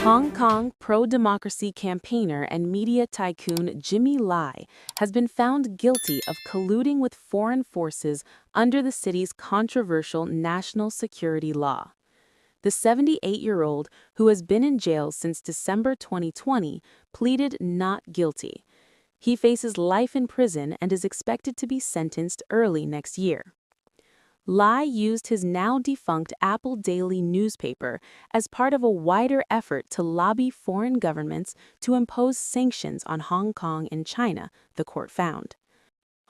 Hong Kong pro-democracy campaigner and media tycoon Jimmy Lai has been found guilty of colluding with foreign forces under the city's controversial national security law. The 78-year-old, who has been in jail since December 2020, pleaded not guilty. He faces life in prison and is expected to be sentenced early next year. Lai used his now-defunct Apple Daily newspaper as part of a wider effort to lobby foreign governments to impose sanctions on Hong Kong and China, the court found.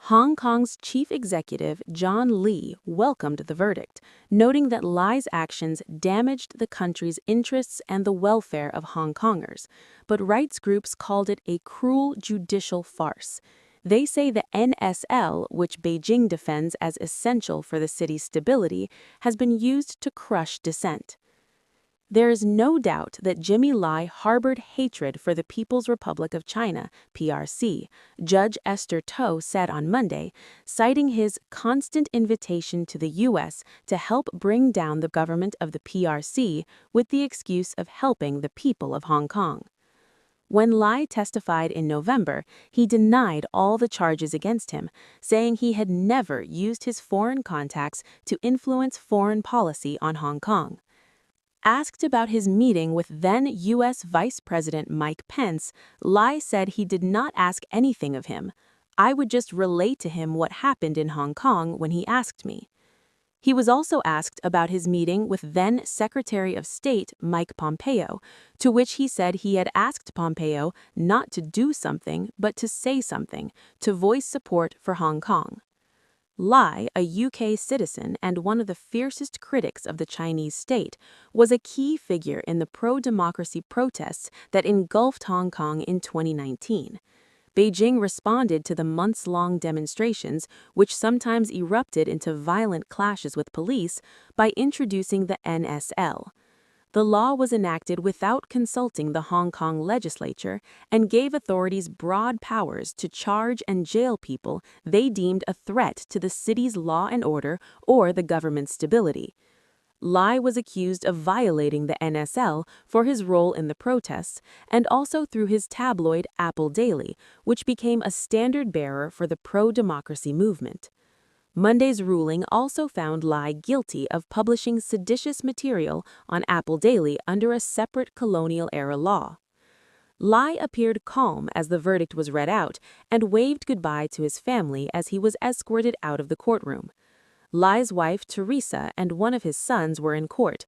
Hong Kong's chief executive, John Lee, welcomed the verdict, noting that Lai's actions damaged the country's interests and the welfare of Hong Kongers, but rights groups called it a cruel judicial farce. They say the NSL, which Beijing defends as essential for the city's stability, has been used to crush dissent. There is no doubt that Jimmy Lai harbored hatred for the People's Republic of China, PRC, Judge Esther To said on Monday, citing his constant invitation to the U.S. to help bring down the government of the PRC with the excuse of helping the people of Hong Kong. When Lai testified in November, he denied all the charges against him, saying he had never used his foreign contacts to influence foreign policy on Hong Kong. Asked about his meeting with then U.S. Vice President Mike Pence, Lai said he did not ask anything of him. I would just relate to him what happened in Hong Kong when he asked me. He was also asked about his meeting with then Secretary of State Mike Pompeo, to which he said he had asked Pompeo not to do something but to say something, to voice support for Hong Kong. Lai, a UK citizen and one of the fiercest critics of the Chinese state, was a key figure in the pro-democracy protests that engulfed Hong Kong in 2019. Beijing responded to the months-long demonstrations, which sometimes erupted into violent clashes with police, by introducing the NSL. The law was enacted without consulting the Hong Kong legislature and gave authorities broad powers to charge and jail people they deemed a threat to the city's law and order or the government's stability. Lai was accused of violating the NSL for his role in the protests and also through his tabloid Apple Daily, which became a standard-bearer for the pro-democracy movement. Monday's ruling also found Lai guilty of publishing seditious material on Apple Daily under a separate colonial-era law. Lai appeared calm as the verdict was read out and waved goodbye to his family as he was escorted out of the courtroom. Lai's wife, Teresa, and one of his sons were in court,